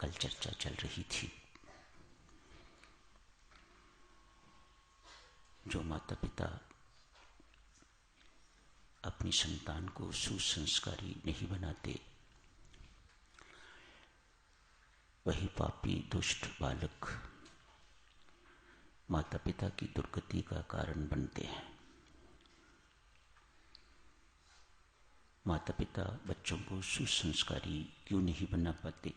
कल चर्चा चल रही थी। जो माता पिता अपनी संतान को सुसंस्कारी नहीं बनाते, वही पापी दुष्ट बालक माता पिता की दुर्गति का कारण बनते हैं। माता पिता बच्चों को सुसंस्कारी क्यों नहीं बना पाते?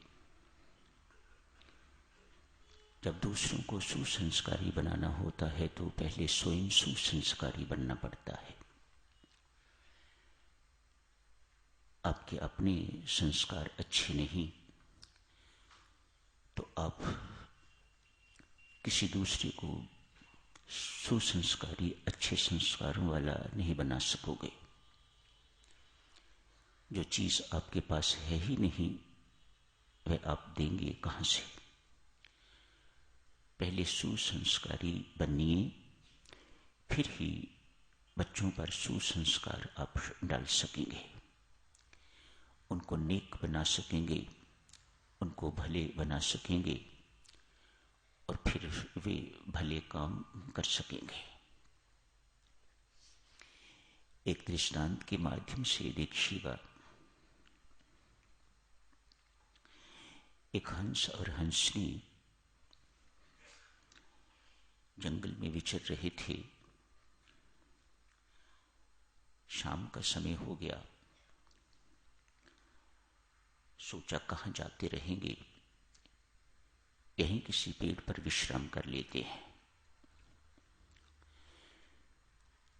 जब दूसरों को सुसंस्कारी बनाना होता है तो पहले स्वयं सुसंस्कारी बनना पड़ता है। आपके अपने संस्कार अच्छे नहीं तो आप किसी दूसरे को सुसंस्कारी अच्छे संस्कारों वाला नहीं बना सकोगे। जो चीज आपके पास है ही नहीं वह आप देंगे कहां से? पहले सुसंस्कारी बनिए, फिर ही बच्चों पर सुसंस्कार आप डाल सकेंगे, उनको नेक बना सकेंगे, उनको भले बना सकेंगे और फिर वे भले काम कर सकेंगे। एक दृष्टांत के माध्यम से देखिएगा। एक हंस और हंसनी जंगल में विचर रहे थे। शाम का समय हो गया। सोचा कहां जाते रहेंगे, यहीं किसी पेड़ पर विश्राम कर लेते हैं।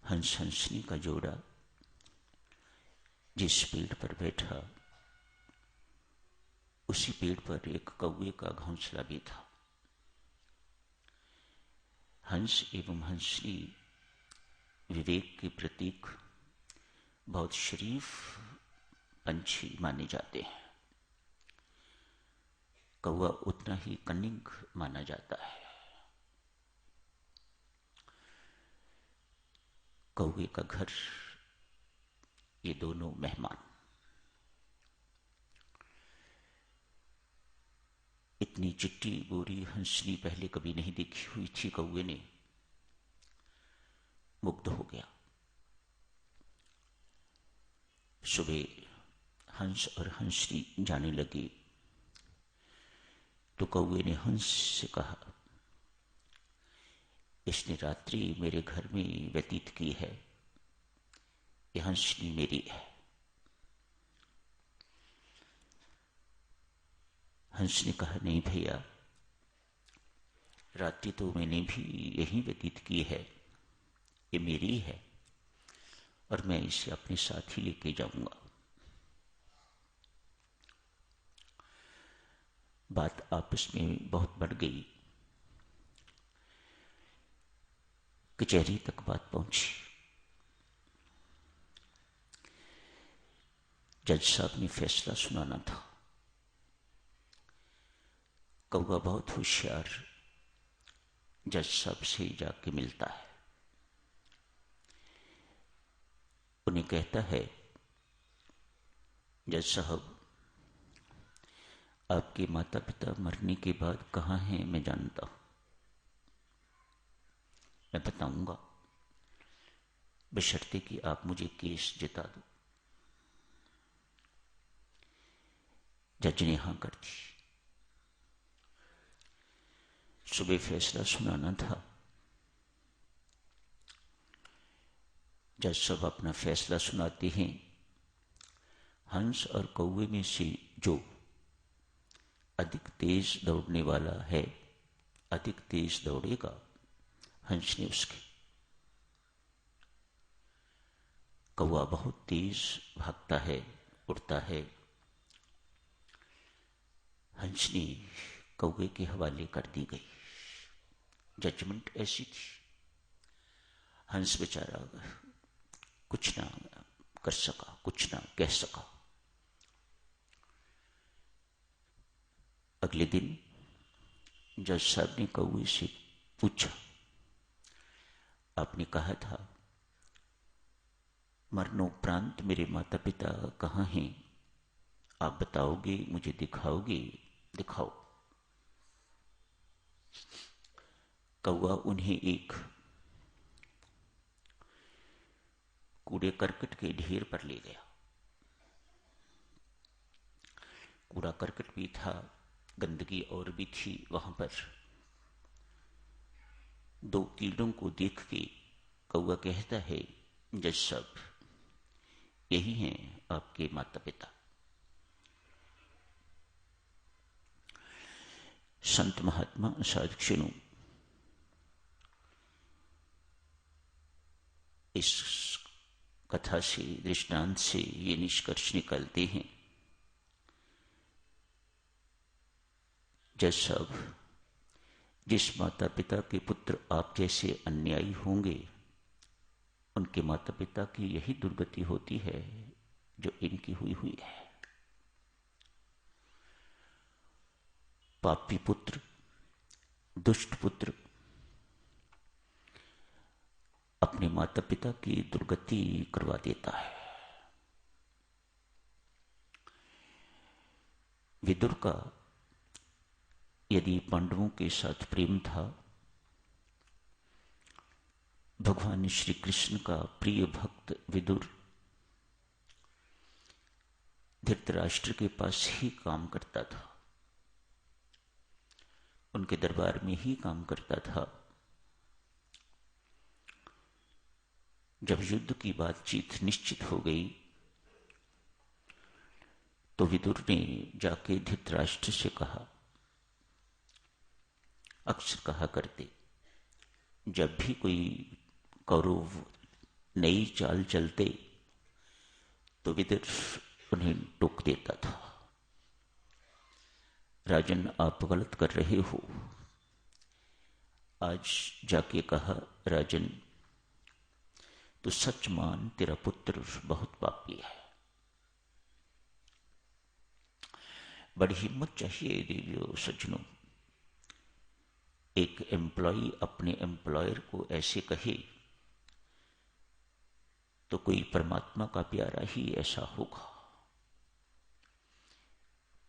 हंस हंसनी का जोड़ा जिस पेड़ पर बैठा उसी पेड़ पर एक कौवे का घोंसला भी था। हंस एवं हंसनी विवेक के प्रतीक, बहुत शरीफ पंछी माने जाते हैं। कौवा उतना ही कनिंग माना जाता है। कौवे का घर, ये दोनों मेहमान। इतनी चिट्टी गोरी हंसनी पहले कभी नहीं देखी हुई थी। कौवे ने मुग्ध हो गया। सुबह हंस और हंसनी जाने लगे तो कौवे ने हंस से कहा, इसने रात्रि मेरे घर में व्यतीत की है, यह हंसनी मेरी है। हंस ने कहा, नहीं भैया, रात्रि तो मैंने भी यही व्यतीत की है, ये मेरी है और मैं इसे अपने साथ ही लेके जाऊंगा। बात आपस में बहुत बढ़ गई। कचहरी तक बात पहुंची। जज साहब ने फैसला सुनाना था। कौवा बहुत होशियार जज साहब से जाके मिलता है। उन्हें कहता है, जज साहब, आपके माता पिता मरने के बाद कहाँ हैं मैं जानता हूं, मैं बताऊंगा, बशर्ते कि आप मुझे केस जिता दो। जज ने हां कर दी। सुबह फैसला सुनाना था। जज साहब अपना फैसला सुनाते हैं। हंस और कौवे में से जो अधिक तेज दौड़ने वाला है, अधिक तेज दौड़ेगा। हंस ने उसके। कौवा बहुत तेज भागता है, उड़ता है। हंसनी कौवे के हवाले कर दी गई। जजमेंट ऐसी थी। हंस बेचारा कुछ ना कर सका, कुछ ना कह सका। अगले दिन जज साहब ने कौवे से पूछा, आपने कहा था मरणोपरांत मेरे माता पिता कहाँ हैं, आप बताओगे, मुझे दिखाओगे, दिखाओ। कौवा उन्हें एक कूड़े करकट के ढेर पर ले गया। कूड़ा करकट भी था, गंदगी और भी थी वहां पर। दो कीड़ों को देख के कौवा कहता है, जज साहब, यही हैं आपके माता पिता। संत महात्मा साधुजनों, इस कथा से, दृष्टांत से ये निष्कर्ष निकालते हैं, जज साहब, जिस माता पिता के पुत्र आप जैसे अन्यायी होंगे, उनके माता पिता की यही दुर्गति होती है जो इनकी हुई है। पापी पुत्र, दुष्ट पुत्र अपने माता पिता की दुर्गति करवा देता है। विदुर का यदि पांडवों के साथ प्रेम था, भगवान श्री कृष्ण का प्रिय भक्त विदुर धृतराष्ट्र के पास ही काम करता था, उनके दरबार में ही काम करता था। जब युद्ध की बातचीत निश्चित हो गई तो विदुर ने जाके धृतराष्ट्र से कहा, अक्सर कहा करते, जब भी कोई कौरव नई चाल चलते तो विदुर उन्हें टोक देता था, राजन आप गलत कर रहे हो। आज जाके कहा, राजन तो सच मान, तेरा पुत्र बहुत पापी है। बड़ी हिम्मत चाहिए देवियों सज्जनों। एक एम्प्लॉई अपने एम्प्लॉयर को ऐसे कहे तो कोई परमात्मा का प्यारा ही ऐसा होगा।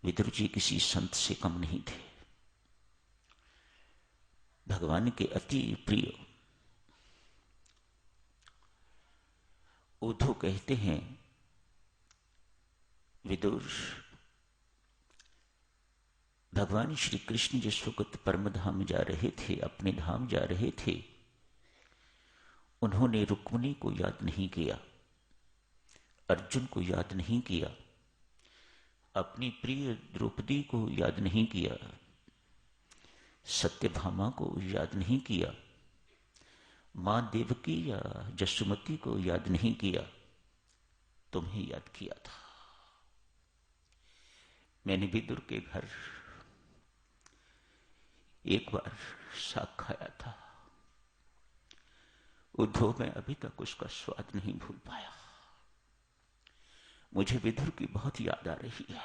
विदुर जी किसी संत से कम नहीं थे, भगवान के अति प्रिय। उद्धव कहते हैं, विदुर, भगवान श्री कृष्ण जिस वक्त परम धाम जा रहे थे, अपने धाम जा रहे थे, उन्होंने रुक्मिणी को याद नहीं किया, अर्जुन को याद नहीं किया, अपनी प्रिय द्रौपदी को याद नहीं किया, सत्यभामा को याद नहीं किया, मां देवकी या जसुमती को याद नहीं किया, तुम्हें याद किया था। मैंने विदुर के घर एक बार साग खाया था उद्धव, मैं अभी तक उसका स्वाद नहीं भूल पाया। मुझे विदुर की बहुत याद आ रही है।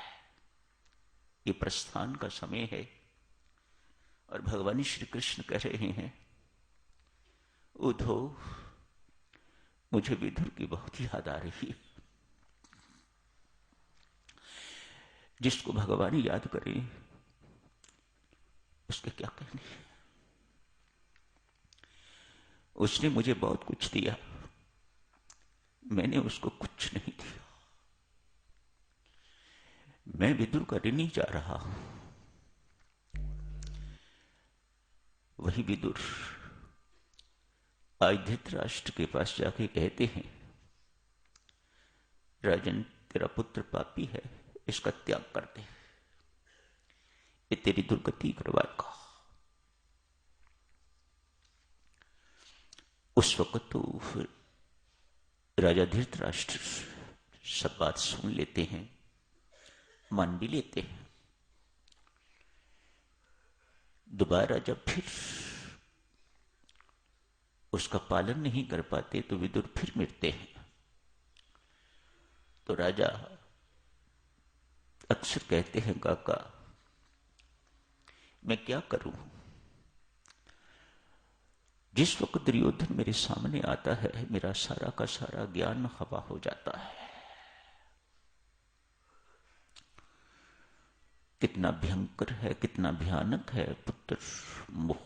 ये प्रस्थान का समय है और भगवान श्री कृष्ण कह रहे हैं, उद्धव, मुझे विदुर की बहुत याद आ रही है। जिसको भगवान याद करे उसके क्या कहने। उसने मुझे बहुत कुछ दिया, मैंने उसको कुछ नहीं दिया। मैं विदुर का ऋणी जा रहा हूं। वही विदुर आज धृतराष्ट्र के पास जाके कहते हैं, राजन, तेरा पुत्र पापी है, इसका त्याग कर दे, ये तेरी दुर्गति करवाएगा। उस वक्त तो राजा धृतराष्ट्र सब बात सुन लेते हैं, मान भी लेते हैं। दोबारा जब फिर उसका पालन नहीं कर पाते तो विदुर फिर मिटते हैं। तो राजा अक्सर कहते हैं, काका मैं क्या करूं, जिस वक्त दुर्योधन मेरे सामने आता है मेरा सारा का सारा ज्ञान हवा हो जाता है। कितना भयंकर है, कितना भयानक है पुत्र मोह।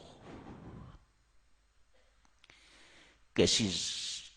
कैसी